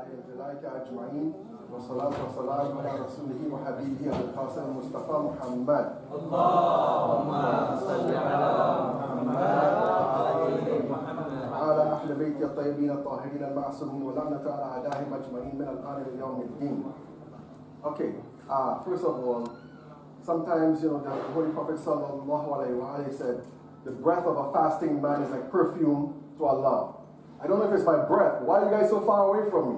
إليك أجمعين والصلاة والسلام على رسوله وحبيبه القاسم المصطفى محمد. اللهم صل على محمد وعلى أهل بيت الطيبين الطاهرين المعصومين ولعنة على أعدائهم أجمعين من الآن إلى يوم الدين. Okay, first of all, sometimes the Holy Prophet sallallahu alaihi wasallam said, the breath of a fasting man is like perfume to Allah. I don't know if it's my breath. Why are you guys so far away from me?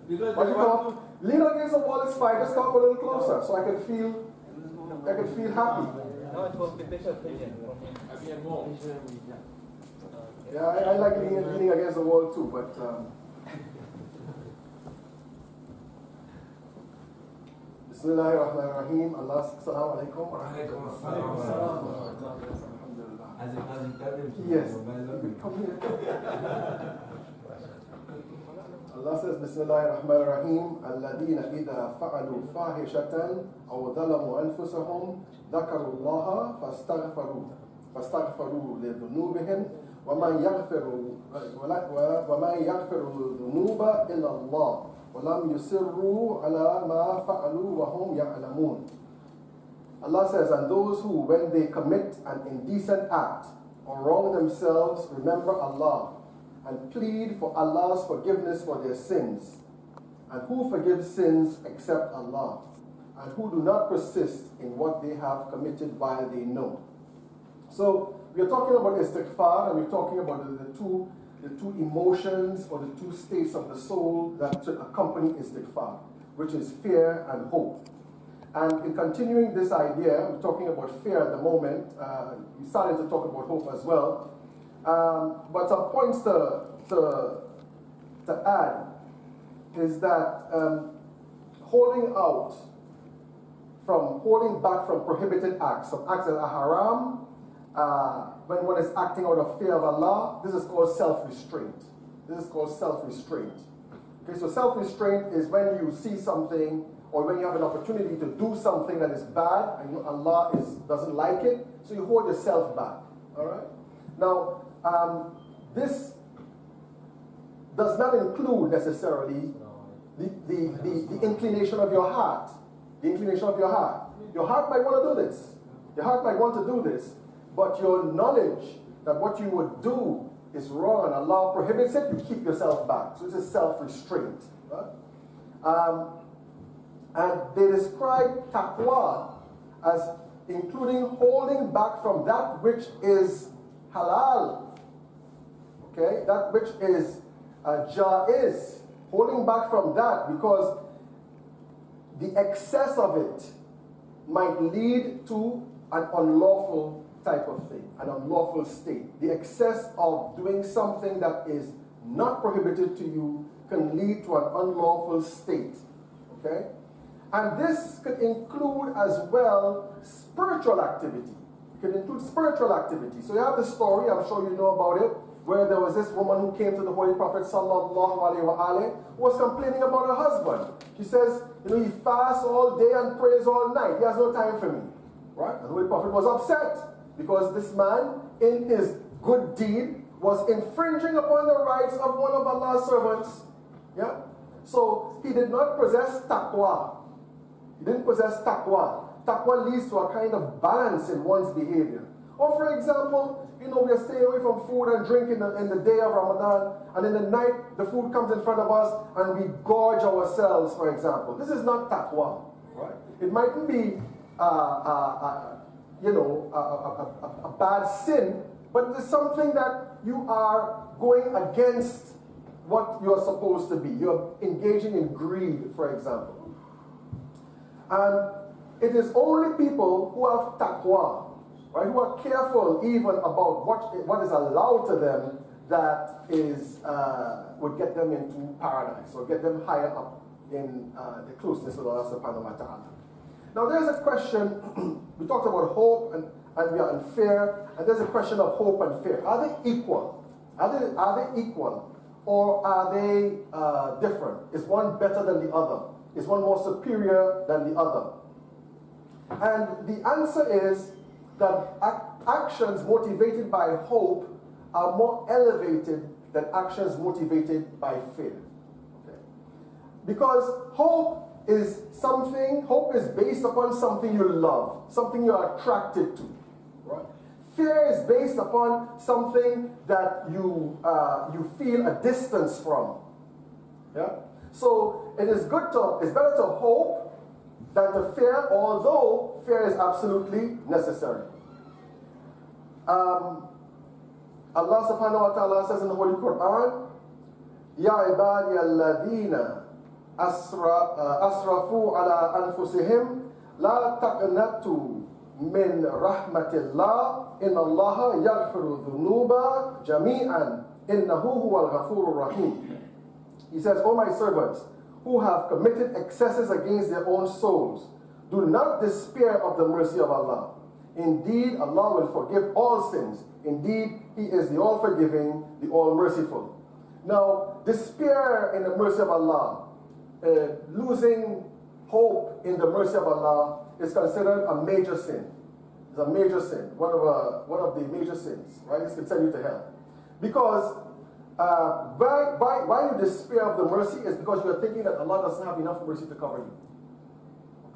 Why you come? Lean against the wall is fine. Just come up a little closer so I can feel happy. No, it was the bishop's opinion. Yeah, I like leaning against the wall too, but Bismillahirrahmanirrahim. Allah, assalamu alaikum wa rahmatullahi. Yes. Come here. Allah says, Bismillahirrahmanirrahim. Alladina idha fa'alu fahishatan aw dhalamu anfusahum dhakaru Allah fastaghfaru li dhunubihim wa man yaghfiru dhunuba illa Allah wa lam yusirru ala ma fa'alu wa hum ya'lamun. Allah says, and those who, when they commit an indecent act or wrong themselves, remember Allah and plead for Allah's forgiveness for their sins. And who forgives sins except Allah? And who do not persist in what they have committed while they know. So we are talking about istighfar, and we're talking about the two emotions or the two states of the soul that should accompany istighfar, which is fear and hope. And in continuing this idea, we're talking about fear at the moment. We started to talk about hope as well. But some points to add is that holding back from prohibited acts, from acts that are haram, when one is acting out of fear of Allah, this is called self-restraint. Okay, so self-restraint is when you see something or when you have an opportunity to do something that is bad and Allah doesn't like it, so you hold yourself back. All right. Now, this does not include necessarily the inclination of your heart. The inclination of your heart. Your heart might want to do this. Your heart might want to do this, but your knowledge that what you would do is wrong and Allah prohibits it, you keep yourself back. So this is self-restraint. Right? And they describe taqwa as including holding back from that which is halal. Okay, that which is jaiz. Holding back from that because the excess of it might lead to an unlawful type of thing, an unlawful state. The excess of doing something that is not prohibited to you can lead to an unlawful state. Okay? And this could include as well spiritual activity. It could include spiritual activity. So you have this story, I'm sure you know about it, where there was this woman who came to the Holy Prophet sallallahu alaihi wasallam, who was complaining about her husband. She says, he fasts all day and prays all night. He has no time for me. Right? And the Holy Prophet was upset because this man, in his good deed, was infringing upon the rights of one of Allah's servants. Yeah? So he did not possess taqwa. He didn't possess taqwa. Taqwa leads to a kind of balance in one's behavior. Or for example, we are staying away from food and drink in the day of Ramadan, and in the night the food comes in front of us and we gorge ourselves, for example. This is not taqwa. Right? It mightn't be a bad sin, but it's something that you are going against what you're supposed to be. You're engaging in greed, for example. And it is only people who have taqwa, right, who are careful even about what is allowed to them, that would get them into paradise or get them higher up in the closeness with Allah subhanahu wa ta'ala. Now there's a question, we talked about hope and we are in fear, and there's a question of hope and fear. Are they equal? Are they equal? Or are they different? Is one better than the other? Is one more superior than the other? And the answer is that actions motivated by hope are more elevated than actions motivated by fear. Okay? Because hope is based upon something you love, something you are attracted to. Right? Fear is based upon something that you feel a distance from. Yeah? So it's better to hope than to fear, although fear is absolutely necessary. Allah subhanahu wa ta'ala says in the Holy Quran, Ya ibadi alladhina asrafu ala anfusihim la taqnatu min rahmatillah inna Allah yaghfiru dhunuba jami'an innahu huwal ghafurur rahim. He says, O my servants, who have committed excesses against their own souls, do not despair of the mercy of Allah. Indeed, Allah will forgive all sins. Indeed, He is the all-forgiving, the all-merciful. Now, despair in the mercy of Allah, losing hope in the mercy of Allah is considered a major sin. It's a major sin, one of the major sins, right? It's can send you to hell. Because why you despair of the mercy is because you are thinking that Allah doesn't have enough mercy to cover you.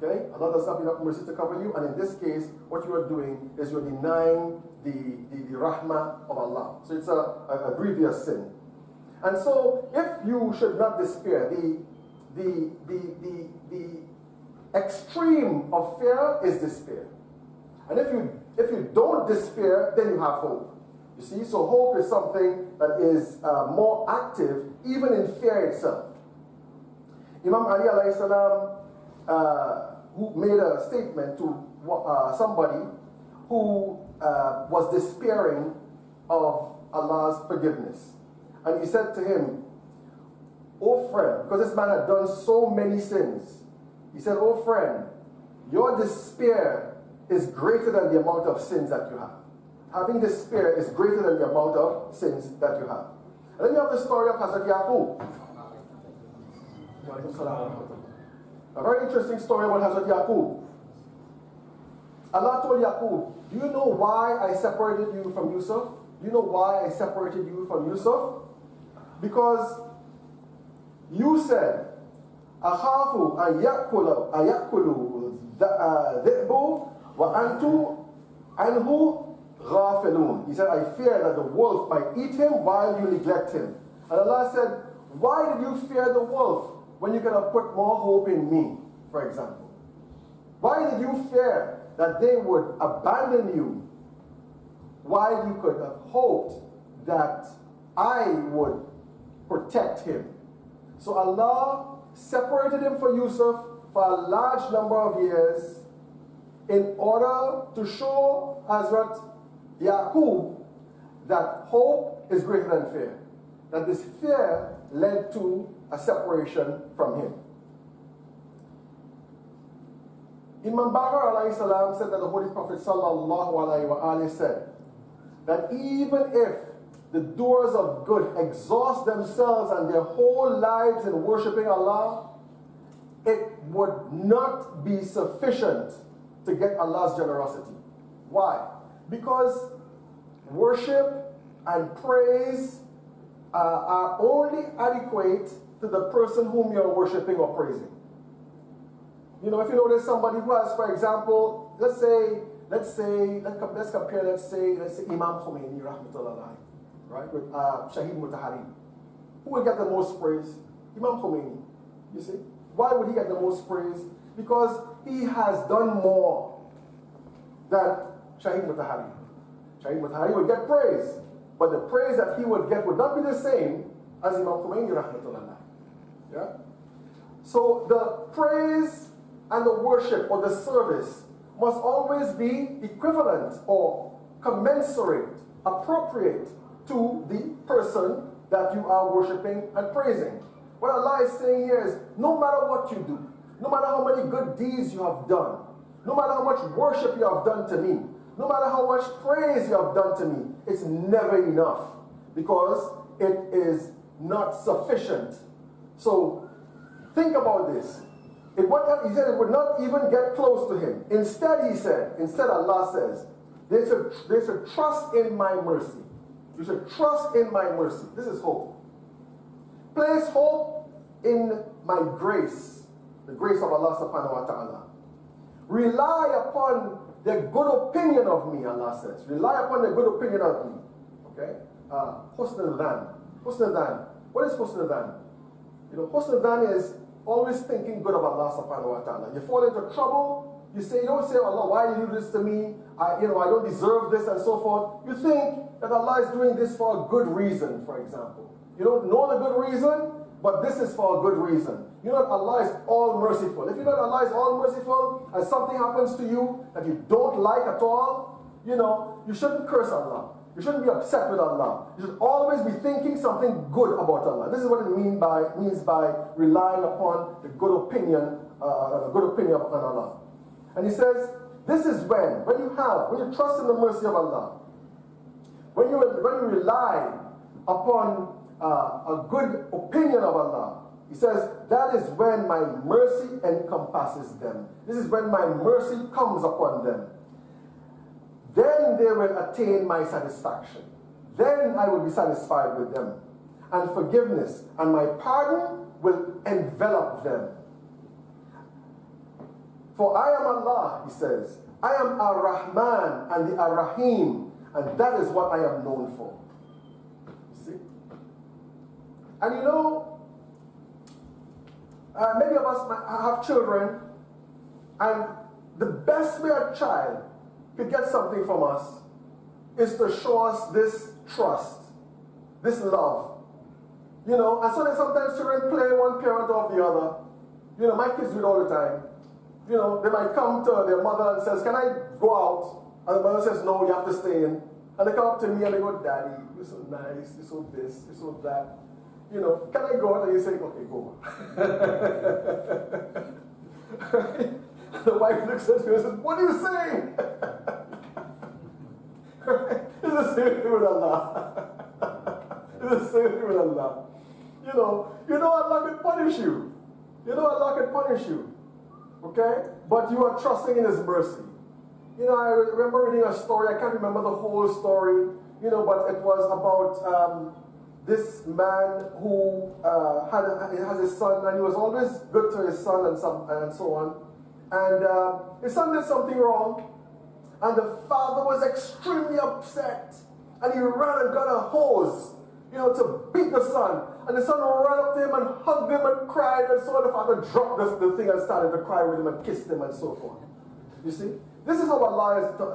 Okay? Allah doesn't have enough mercy to cover you, and in this case, what you are doing is you're denying the rahmah of Allah. So it's a grievous sin. And so, if you should not despair, the extreme of fear is despair. And if you don't despair, then you have hope. You see, so hope is something that is more active even in fear itself. Imam Ali alayhi salam who made a statement to somebody who was despairing of Allah's forgiveness. And he said to him, "O friend," because this man had done so many sins, he said, "O friend, your despair is greater than the amount of sins that you have. Having despair is greater than the amount of sins that you have." And then you have the story of Hazrat Yaqub. A very interesting story about Hazrat Yaqub. Allah told Yaqub, "Do you know why I separated you from Yusuf? Do you know why I separated you from Yusuf? Because you said, Akhafu an yakulu dhi'bu wa antu anhu ghafilun." He said, "I fear that the wolf might eat him while you neglect him." And Allah said, "Why did you fear the wolf when you could have put more hope in me, for example? Why did you fear that they would abandon you while you could have hoped that I would protect him?" So Allah separated him from Yusuf for a large number of years in order to show Hazrat Yaqub that hope is greater than fear. That this fear led to a separation from him. Imam Bakr alayhi salam said that the Holy Prophet sallallahu alayhi wa alayhi said that even if the doers of good exhaust themselves and their whole lives in worshipping Allah, it would not be sufficient to get Allah's generosity. Why? Because worship and praise are only adequate to the person whom you're worshiping or praising. You know, if you notice somebody who has, for example, let's compare Imam Khomeini, rahmatullah, right, with Shaheed Mutahari. Who will get the most praise? Imam Khomeini. You see? Why would he get the most praise? Because he has done more than Shaheed Mutahari. Shaheed Mutahari would get praise, but the praise that he would get would not be the same as Imam Khomeini, rahmatullah. Yeah? So the praise and the worship or the service must always be equivalent or commensurate, appropriate to the person that you are worshiping and praising. What Allah is saying here is, no matter what you do, no matter how many good deeds you have done, no matter how much worship you have done to me, no matter how much praise you have done to me, it's never enough because it is not sufficient. So think about this. He said it would not even get close to him. Instead Allah says, they should trust in my mercy. You should trust in my mercy. This is hope. Place hope in my grace, the grace of Allah subhanahu wa ta'ala. Rely upon the good opinion of me, Allah says. Rely upon the good opinion of me. Okay? Husn al-dhan. Husn al-dhan. What is husn al-dhan? You know, husn al-dhan is always thinking good of Allah subhanahu wa ta'ala. You fall into trouble, you don't say, Allah, why did you do this to me? I don't deserve this and so forth. You think that Allah is doing this for a good reason, for example. You don't know the good reason, but this is for a good reason. You know that Allah is all merciful. If you know that Allah is all merciful and something happens to you that you don't like at all, you shouldn't curse Allah. You shouldn't be upset with Allah. You should always be thinking something good about Allah. This is what it means by relying upon the good opinion of Allah. And he says, this is when you trust in the mercy of Allah, when you rely upon a good opinion of Allah, he says, that is when my mercy encompasses them. This is when my mercy comes upon them. Then they will attain my satisfaction. Then I will be satisfied with them. And forgiveness and my pardon will envelop them. For I am Allah, he says. I am Ar-Rahman and the Ar-Rahim. And that is what I am known for. You see? And many of us might have children. And the best way a child could get something from us is to show us this trust, this love. And so then sometimes children play one parent off the other. My kids do it all the time. They might come to their mother and says, can I go out? And the mother says, no, you have to stay in. And they come up to me and they go, Daddy, you're so nice, you're so this, you're so that. Can I go out? And you say, okay, go. The wife looks at you and says, what are you saying? It's the same thing with Allah. It's the same thing with Allah. Allah can punish you. Allah can punish you. Okay? But you are trusting in His mercy. I remember reading a story, I can't remember the whole story, but it was about this man who has his son, and he was always good to his son and so on. And his son did something wrong, and the father was extremely upset, and he ran and got a hose, to beat the son. And the son ran up to him and hugged him and cried, and so the father dropped the thing and started to cry with him and kissed him and so forth. You see? This is how Allah is to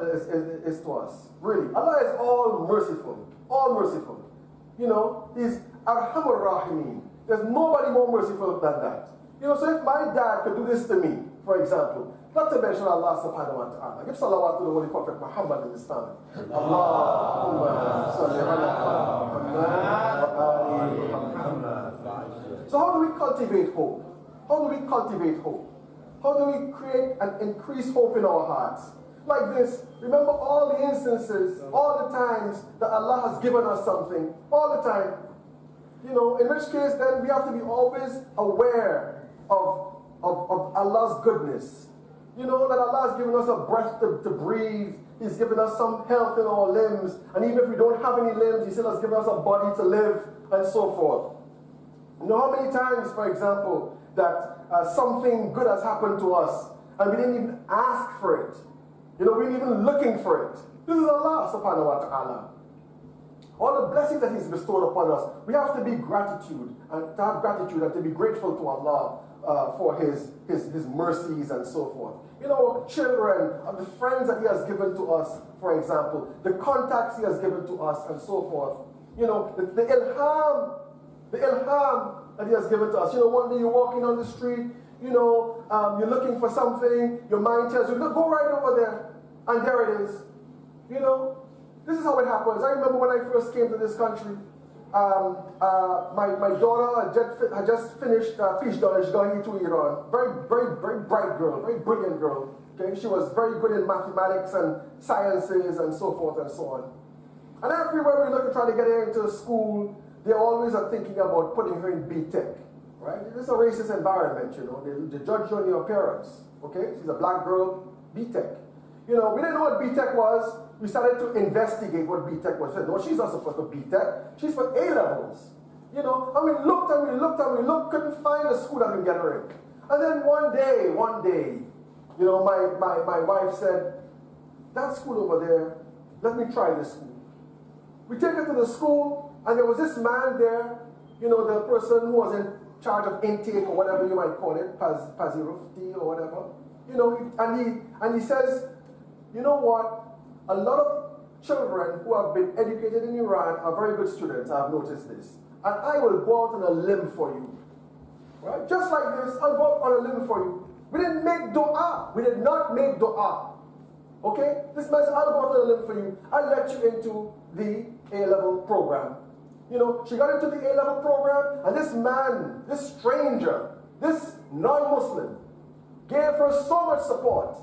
us. Really. Allah is all merciful. All merciful. He's Arhamur Rahimin. There's nobody more merciful than that. So if my dad could do this to me, for example, not to mention Allah subhanahu wa ta'ala. Give salawat to the Holy Prophet Muhammad in this time. Allahumma salli ala Muhammad. So how do we cultivate hope? How do we cultivate hope? How do we create and increase hope in our hearts? Like this, remember all the instances, all the times that Allah has given us something, all the time. In which case then we have to be always aware of Allah's goodness. That Allah has given us a breath to breathe. He's given us some health in our limbs. And even if we don't have any limbs, He still has given us a body to live and so forth. How many times, for example, that something good has happened to us and we didn't even ask for it. We weren't even looking for it. This is Allah subhanahu wa ta'ala. All the blessings that He's bestowed upon us, we have to be gratitude and to have gratitude and to be grateful to Allah for His mercies and so forth. Children, the friends that He has given to us, for example, the contacts He has given to us and so forth. The ilham that He has given to us. One day you're walking on the street, you're looking for something, your mind tells you, look, go right over there, and there it is. This is how it happens. I remember when I first came to this country, my daughter had just finished PhD to Iran. Very, very, very bright girl, very brilliant girl. Okay, she was very good in mathematics and sciences and so forth and so on. And everywhere we look to try to get her into school, they always are thinking about putting her in B.Tech, right? It's a racist environment, They judge you on your appearance, okay? She's a black girl, B.Tech. We didn't know what B.Tech was. we started to investigate what B.Tech was. No, she's not supposed to B.Tech. She's for A-levels. You know, and we looked and we looked and we looked, couldn't find a school that could get her in. And then one day, you know, my wife said, that school over there, let me try this school. We take her to the school, and there was this man there, you know, the person who was in charge of intake or whatever you might call it, Pazirufti or whatever. You know, and he says, you know what? A lot of children who have been educated in Iran are very good students. I've noticed this. And I will go out on a limb for you. Right? Just like this, I'll go out on a limb for you. We didn't make dua. We did not make dua. Okay? This man said, I'll go out on a limb for you. I'll let you into the A-level program. You know, she got into the A-level program, and this man, this stranger, this non-Muslim, gave her so much support.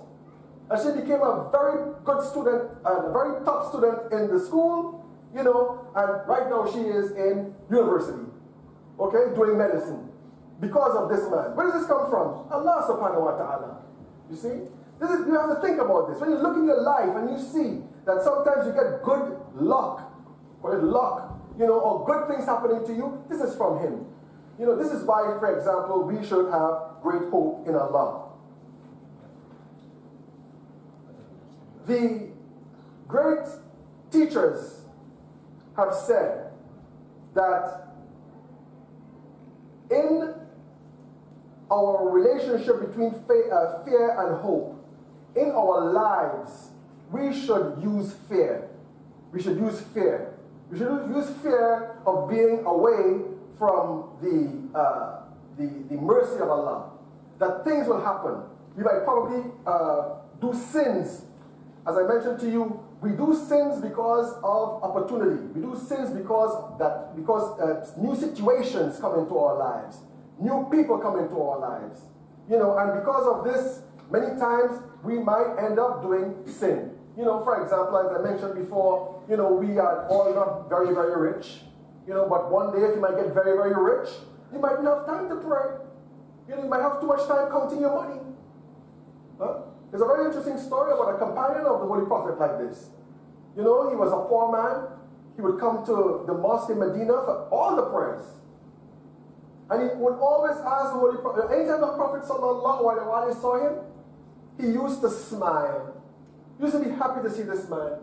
And she became a very good student, and a very top student in the school, you know, and right now she is in university, okay, doing medicine, because of this man. Where does this come from? Allah subhanahu wa ta'ala. You see? You have to think about this. When you look in your life and you see that sometimes you get good luck, you know, or good things happening to you, this is from Him. You know, this is why, for example, we should have great hope in Allah. The great teachers have said that in our relationship between fear and hope, in our lives, we should use fear. We should use fear. We should use fear of being away from the mercy of Allah. That things will happen. We might probably do sins. As I mentioned to you, we do sins because of opportunity. We do sins because new situations come into our lives. New people come into our lives. You know, and because of this, many times we might end up doing sin. You know, for example, as I mentioned before, you know, we are all not very, very rich. You know, but one day if you might get very, very rich, you might not have time to pray. You know, you might have too much time counting your money. Huh? There's a very interesting story about a companion of the Holy Prophet like this. You know, he was a poor man. He would come to the mosque in Medina for all the prayers. And he would always ask the Holy Prophet, anytime the Prophet ﷺ saw him, he used to smile. He used to be happy to see this man.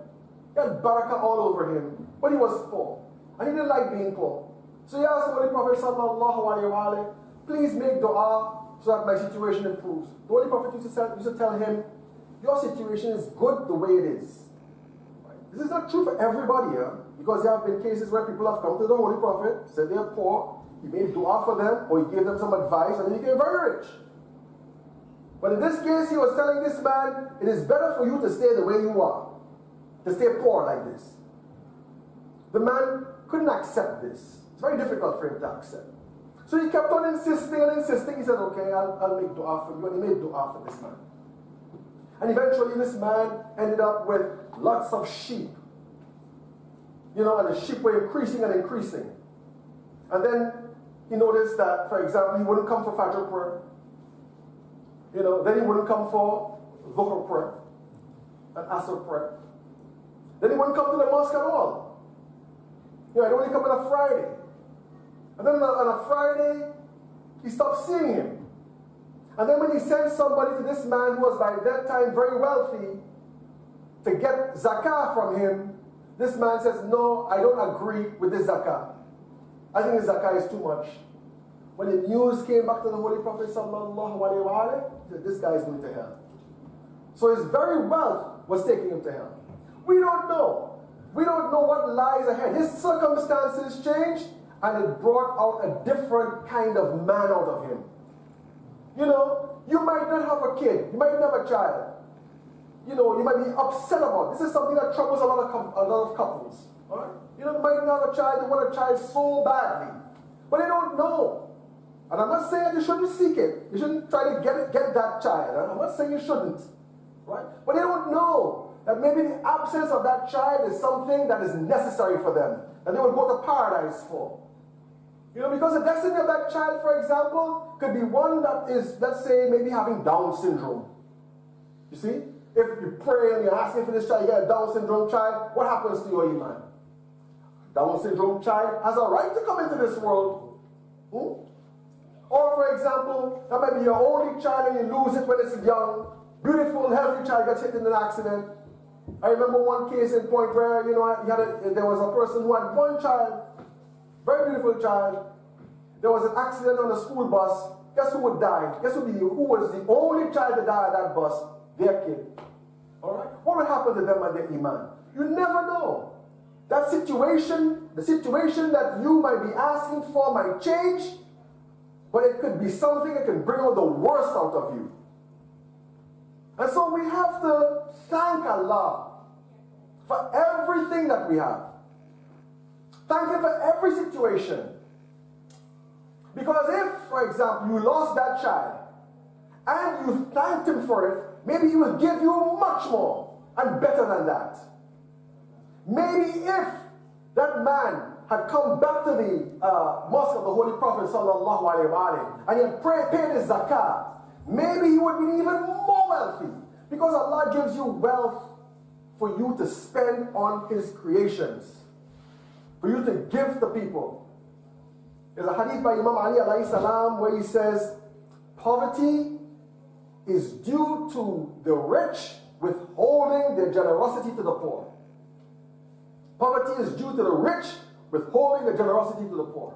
He had barakah all over him, but he was poor. And he didn't like being poor. So he asked the Holy Prophet ﷺ, please make dua so that my situation improves. The Holy Prophet used to tell him, your situation is good the way it is. Right? This is not true for everybody here, because there have been cases where people have come to the Holy Prophet, said they're poor, he made dua for them, or he gave them some advice, and then he became very rich. But in this case, he was telling this man, it is better for you to stay the way you are, to stay poor like this. The man couldn't accept this. It's very difficult for him to accept. So he kept on insisting and insisting. He said, okay, I'll make dua for you. And he made dua for this man. And eventually this man ended up with lots of sheep. You know, and the sheep were increasing and increasing. And then he noticed that, for example, he wouldn't come for Fajr prayer. You know, then he wouldn't come for Dhuhr prayer and Asr prayer. Then he wouldn't come to the mosque at all. You know, he'd only come on a Friday. And then on a Friday, he stopped seeing him. And then when he sent somebody to this man who was by that time very wealthy to get zakah from him, this man says, no, I don't agree with this zakah. I think the zakah is too much. When the news came back to the Holy Prophet sallallahu alaihi wasallam, he said, this guy is going to hell. So his very wealth was taking him to hell. We don't know. We don't know what lies ahead. His circumstances changed, and it brought out a different kind of man out of him. You know, you might not have a kid. You might not have a child. You know, you might be upset about it. This is something that troubles a lot of couples. All right? You know, you might not have a child. They want a child so badly. But they don't know. And I'm not saying you shouldn't seek it. You shouldn't try to get that child. I'm not saying you shouldn't. Right? But they don't know that maybe the absence of that child is something that is necessary for them, that they will go to paradise for. You know, because the destiny of that child, for example, could be one that is, let's say, maybe having Down syndrome. You see? if you pray and you're asking for this child, you get a Down syndrome child, what happens to your iman? Down syndrome child has a right to come into this world. Or for example, that might be your only child and you lose it when it's young. Beautiful, healthy child gets hit in an accident. I remember one case in point where, you know, there was a person who had one child, very beautiful child. There was an accident on a school bus. Guess who would die? Guess who was the only child to die on that bus? Their kid. All right? What would happen to them and their iman? You never know. That situation, the situation that you might be asking for might change, but it could be something that can bring out the worst out of you. And so we have to thank Allah for everything that we have. Thank Him for every situation. Because if, for example, you lost that child and you thanked Him for it, maybe He will give you much more and better than that. Maybe if that man had come back to the mosque of the Holy Prophet sallallahu alaihi wasallam and he had paid his zakah, maybe he would be even more wealthy, because Allah gives you wealth for you to spend on His creations, for you to give to people. There's a hadith by Imam Ali alayhi salam where he says, poverty is due to the rich withholding their generosity to the poor. Poverty is due to the rich withholding their generosity to the poor.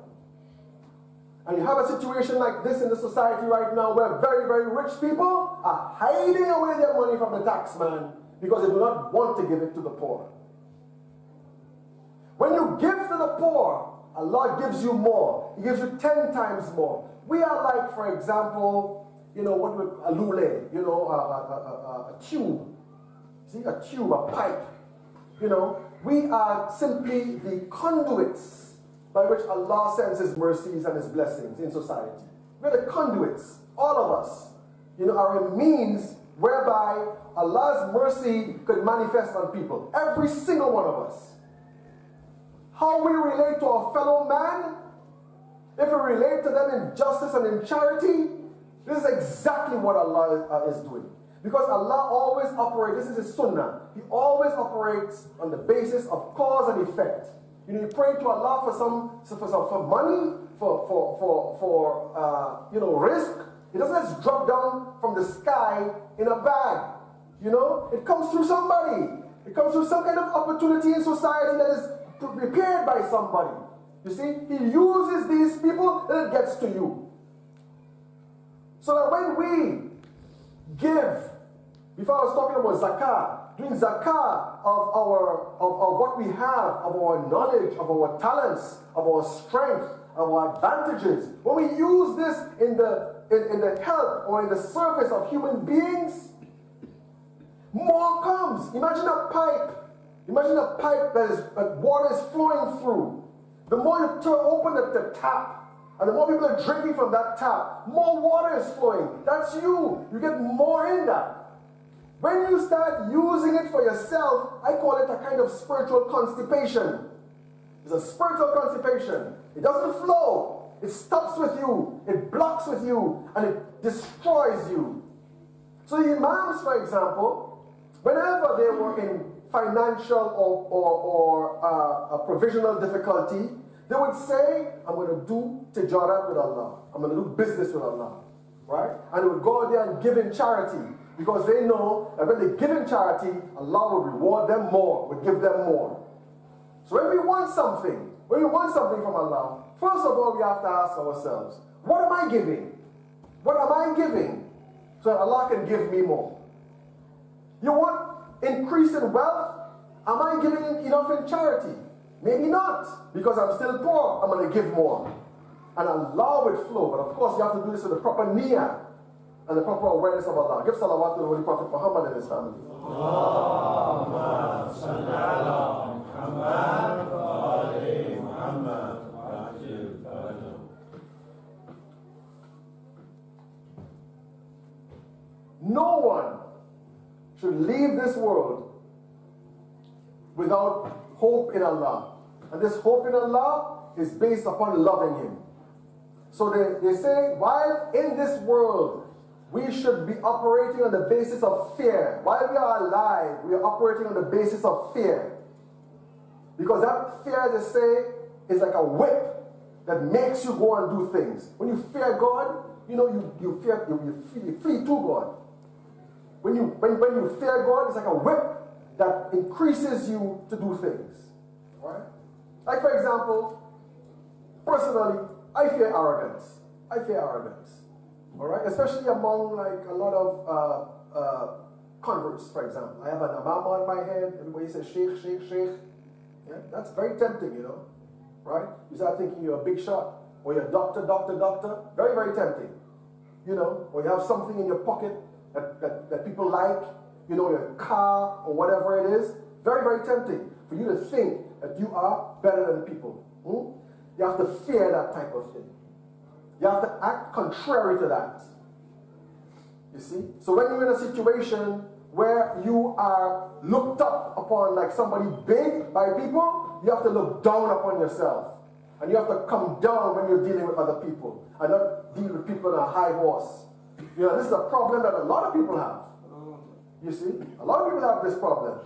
And you have a situation like this in the society right now where very, very rich people are hiding away their money from the tax man because they do not want to give it to the poor. When you give to the poor, Allah gives you more. He gives you 10 times more. We are like, for example, you know, what would a lule, you know, a tube. See, a tube, a pipe. You know, we are simply the conduits by which Allah sends His mercies and His blessings in society. We're the conduits, all of us. You know, are a means whereby Allah's mercy could manifest on people. Every single one of us. How we relate to our fellow man, if we relate to them in justice and in charity, this is exactly what Allah is doing. Because Allah always operates, this is His sunnah, He always operates on the basis of cause and effect. You know, you pray to Allah for money, for you know, risk. It doesn't just drop down from the sky in a bag. You know, it comes through somebody. It comes through some kind of opportunity in society that is prepared by somebody. You see, He uses these people, then it gets to you. So that when we give, before I was talking about zakah, doing zakah of what we have, of our knowledge, of our talents, of our strength, of our advantages, when we use this in the help or in the service of human beings, more comes. Imagine a pipe. Imagine a pipe that water is flowing through. The more you open the tap, and the more people are drinking from that tap, more water is flowing. That's you. You get more in that. When you start using it for yourself, I call it a kind of spiritual constipation. It's a spiritual constipation. It doesn't flow. It stops with you. It blocks with you. And it destroys you. So the imams, for example, whenever they were in financial or a provisional difficulty, they would say, I'm going to do tijarat with Allah. I'm going to do business with Allah. Right? And they would go out there and give in charity. Because they know that when they give in charity, Allah would reward them more, would give them more. So when we want something from Allah, first of all we have to ask ourselves, what am I giving? What am I giving? So that Allah can give me more. You want increase in wealth? Am I giving enough in charity? Maybe not, because I'm still poor, I'm going to give more. And Allah would flow, but of course you have to do this with the proper niyyah and the proper awareness of Allah. Give salawat to the Holy Prophet Muhammad and his family. Allahumma salli ala Muhammad wa ali Muhammad. No one should leave this world without hope in Allah. And this hope in Allah is based upon loving Him. So they say, while in this world we should be operating on the basis of fear. While we are alive, we are operating on the basis of fear. Because that fear, they say, is like a whip that makes you go and do things. When you fear God, you know, you flee to God. When you fear God, it's like a whip that increases you to do things. Right? Like, for example, personally, I fear arrogance. I fear arrogance. All right? Especially among like a lot of converts, for example. I have an imam on my head. Everybody says Sheikh, Sheikh, Sheikh. Yeah? That's very tempting, you know. Right? You start thinking you're a big shot. Or you're a doctor, doctor, doctor. Very, very tempting. You know, or you have something in your pocket that people like, you know, your car or whatever it is. Very, very tempting for you to think that you are better than people. You have to fear that type of thing. You have to act contrary to that. You see? So when you're in a situation where you are looked up upon like somebody big by people, you have to look down upon yourself. And you have to come down when you're dealing with other people and not deal with people on a high horse. You know, this is a problem that a lot of people have. You see? A lot of people have this problem.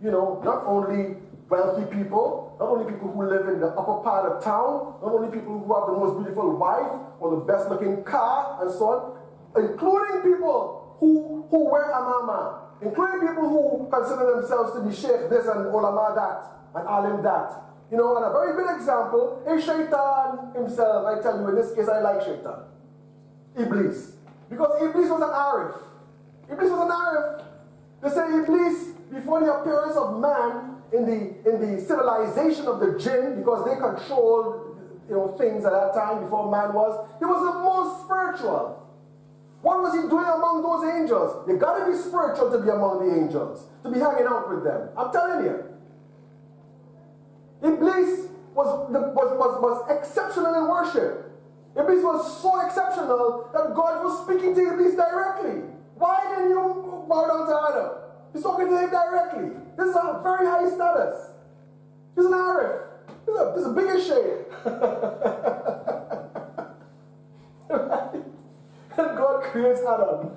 You know, not only wealthy people, not only people who live in the upper part of town, not only people who have the most beautiful wife or the best looking car and so on, including people who wear amama, including people who consider themselves to be sheikh this and ulama that and alim that. You know, and a very good example is Shaitan himself. I tell you, in this case, I like Shaitan. Iblis. Because Iblis was an arif. Iblis was an arif. They say Iblis, before the appearance of man in the civilization of the jinn, because they controlled, you know, things at that time before man was, he was the most spiritual. What was he doing among those angels? You gotta be spiritual to be among the angels, to be hanging out with them. I'm telling you. Iblis was exceptional in worship. Iblis was so exceptional that God was speaking to Iblis directly. Why didn't you bow down to Adam? He's talking to him directly. This is a very high status. He's an Arif. He's a bigger sheikh. And God creates Adam.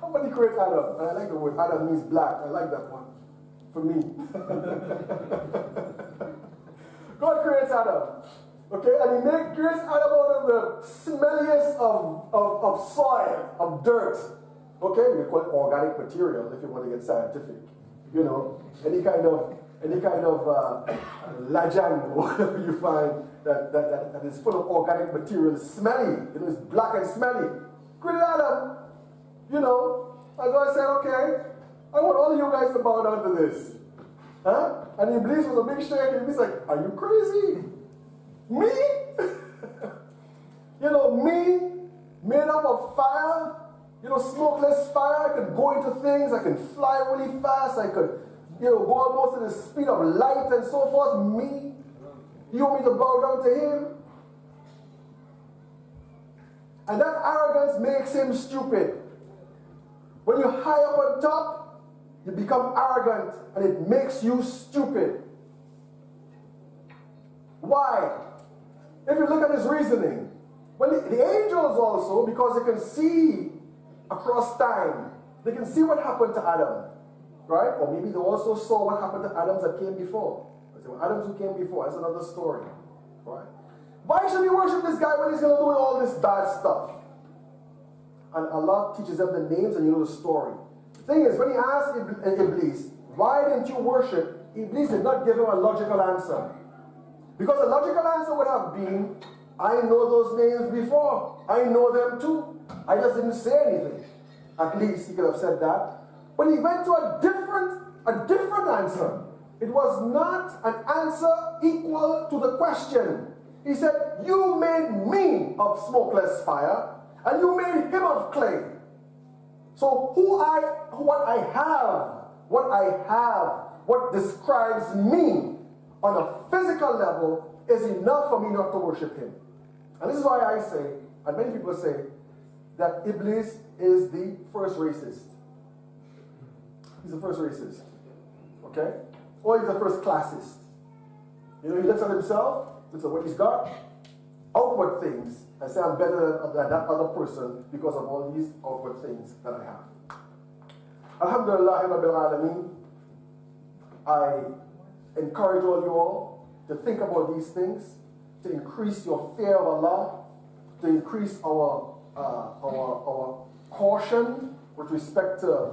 How did he create Adam? And I like the word. Adam means black. I like that one. For me. God creates Adam. Okay? And he creates Adam out of the smelliest of soil, of dirt. Okay? We call it organic material if you want to get scientific. You know, any kind of lajang or whatever you find that is full of organic material is smelly. You know, it's black and smelly. Created Adam. You know, and God said, okay, I want all of you guys to bow down to this. Huh? And Iblis was a big sheikh, and he's like, are you crazy? Me? You know, me, made up of fire, you know, smokeless fire. I could go into things, I can fly really fast, I could, you know, go almost at the speed of light and so forth. Me? You want me to bow down to him? And that arrogance makes him stupid. When you're high up on top, you become arrogant and it makes you stupid. Why? If you look at his reasoning, well, the angels also, because they can see across time, they can see what happened to Adam, right? Or maybe they also saw what happened to Adams that came before. Adams who came before, that's another story, right? Why should we worship this guy when he's going to do all this bad stuff? And Allah teaches them the names and you know the story. The thing is, when he asked Iblis, why didn't you worship? Iblis did not give him a logical answer. Because a logical answer would have been, I know those names before. I know them too. I just didn't say anything. At least he could have said that. But he went to a different answer. It was not an answer equal to the question. He said, you made me of smokeless fire, and you made him of clay. So what describes me on a physical level is enough for me not to worship him. And this is why I say, and many people say, that Iblis is the first racist. He's the first racist. Okay? Or he's the first classist. You know, he looks at himself, looks at what he's got, outward things and say I'm better than that other person because of all these outward things that I have. Alhamdulillah Rabbil Alameen, I encourage all you all to think about these things, to increase your fear of Allah, to increase our caution with respect to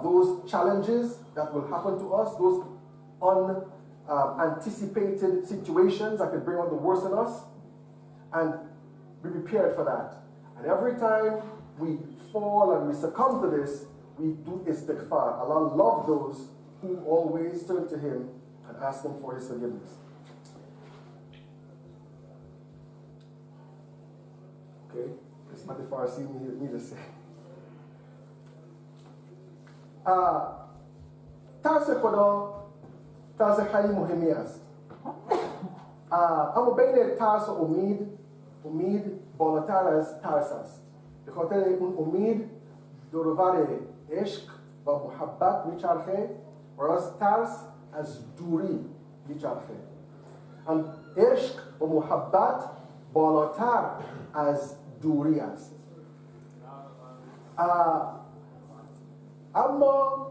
those challenges that will happen to us, those unanticipated situations that could bring out the worst in us, and be prepared for that. And every time we fall and we succumb to this, we do istighfar. Allah loves those who always turn to Him and ask Him for His forgiveness. Okay, this is what the Pharisee need to say. ترس خدا ترس خیلی مهمی است. اما بین ترس و امید بالاتر از ترس است. به خاطر اون امید دورور عشق و محبت میچرخه، وراز ترس از دوری میچرخه. عشق و محبت بالاتر از دوری است. اما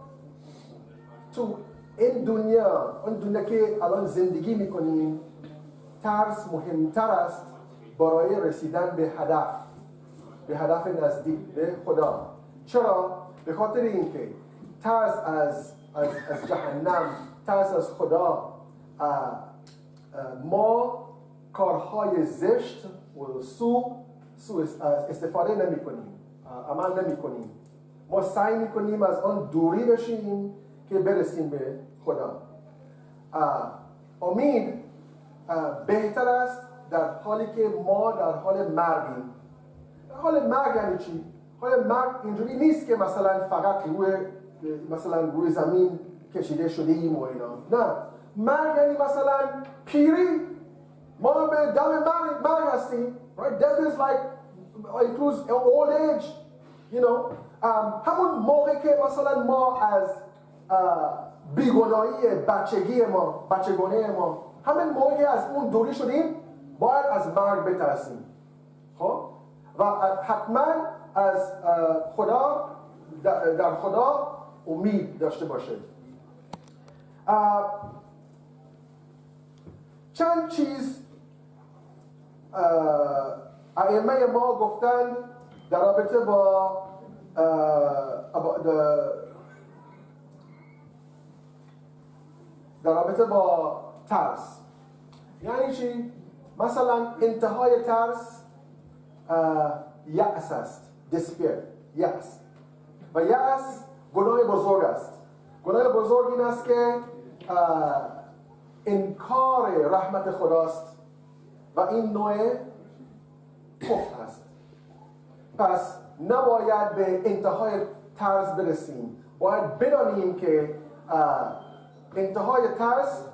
تو این دنیا، اون دنیا که الان زندگی میکنیم، ترس مهمتر است برای رسیدن به هدف نزدیک به خدا. چرا؟ به خاطر اینکه ترس از جهنم، ترس از خدا، ما کارهای زشت و سوء استفاده نمی کنیم، عمل نمی کنیم. ما سعی می کنیم از آن دوری بشیم که برسیم به خدا. امید بهتر است در حالی که ما در حال مرگیم. در حال مرگ یعنی چی؟ حال مرگ اینجوری نیست که مثلا فقط روی زمین کشیده شده ایم و اینا. نه، مرگ یعنی مثلا پیری. ما به دم مرگ هستیم. Right? Death is like includes old age. You know. همون موقع که مثلا ما از بیگناهی بچگانه ما همین موقع که از اون دوری شدیم، باید از مرگ بترسیم. خب؟ و حتما از خدا، در خدا امید داشته باشه. چند چیز ائمه ما گفتند در رابطه با ترس. یعنی چی؟ مثلا انتهای ترس یأس است. despair، یأس. و یأس گناه بزرگ است. گناه بزرگ این است که انکار رحمت خداست و این نوع کفر است. پس نباید به انتهای ترس برسیم. باید بدانیم که انتهای ترس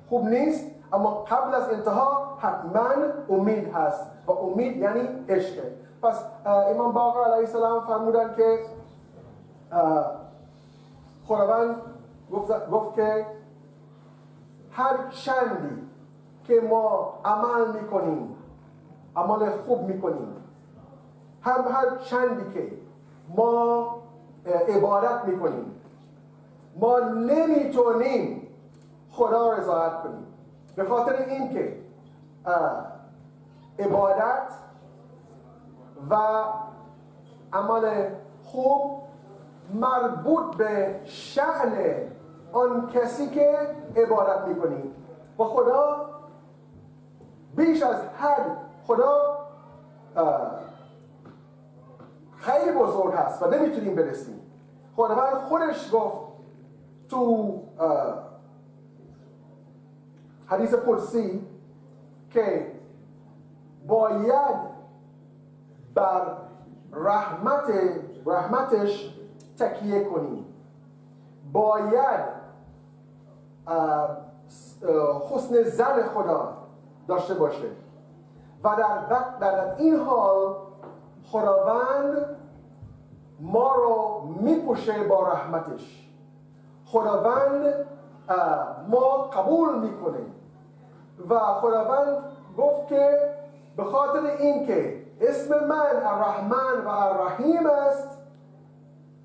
خوب نیست، اما قبل از انتها حتما امید هست و امید یعنی عشق. پس امام باقر علیه السلام فرمودن که خداوند گفت که هر چندی که ما عمل میکنیم، عمل خوب میکنیم، هر چندی که ما عبادت میکنیم، ما نمیتونیم خدا را رضایت کنیم. به خاطر اینکه عبادت و عمل خوب مربوط به شأن آن کسی که عبادت میکنیم و خدا بیش از حد، خدا خیلی بزرگ هست و نمیتونیم برسیم. خداوند خودش گفت تو حدیث قدسی که باید بر رحمتش تکیه کنیم، باید حسن ظن خدا داشته باشه و در این حال خداوند ما رو میپوشه با رحمتش. خداوند ما قبول میکنه و خداوند گفت که به خاطر اینکه اسم من الرحمن و الرحیم است،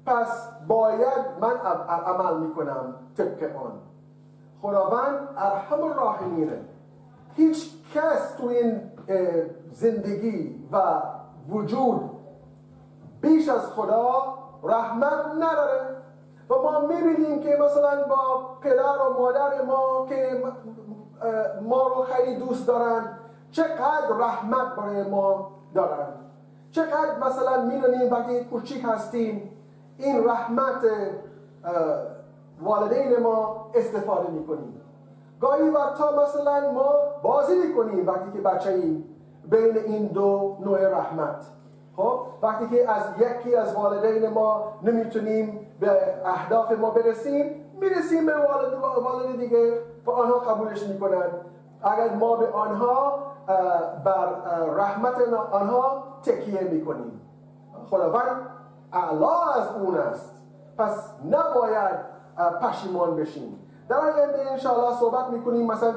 پس باید من عمل میکنم طبق آن. خداوند ارحم الراحمینه. هیچ کس تو این زندگی و وجود بیش از خدا رحمت نداره. و ما میبینیم که مثلا با پدر و مادر ما که ما رو خیلی دوست دارن، چقدر رحمت برای ما دارن. چقدر مثلا میدونیم وقتی کوچیک هستیم این رحمت والدین ما استفاده میکنیم. گاهی وقتا مثلا ما بازی میکنیم وقتی که بچه ایم بین این دو نوع رحمت. خب وقتی که از یکی از والدین ما نمیتونیم به اهداف ما برسیم، میرسیم به والد دیگه و آنها قبولش میکنن. اگر ما به آنها بر رحمت آنها تکیه میکنیم، خداوند اعلا از اون است، پس نباید پشیمان بشیم. در آینده انشاءالله صحبت میکنیم مثلا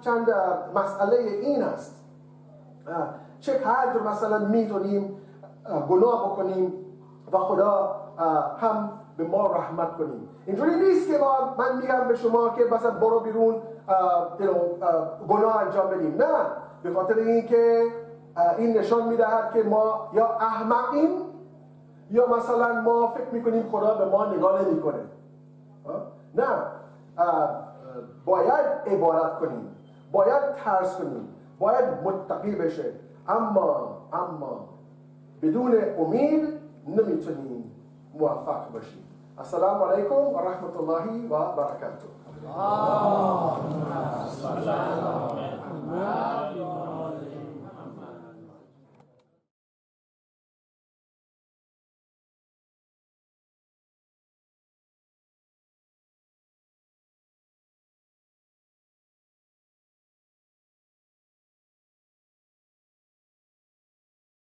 چند مسئله این است چقدر مثلا میتونیم گناه بکنیم و خدا هم به ما رحمت کنیم. اینجوری نیست که من میگم به شما که مثلا برو بیرون گناه انجام بدیم، نه، به خاطر اینکه این نشان میدهد که ما یا احمقیم یا مثلا ما فکر میکنیم خدا به ما نگاه نمیکنه. نه، باید عبادت کنیم، باید ترس کنیم، باید متقی بشه، اما بدون امید نمیتونیم موفق باشیم. السلام علیکم و رحمت الله و برکاته.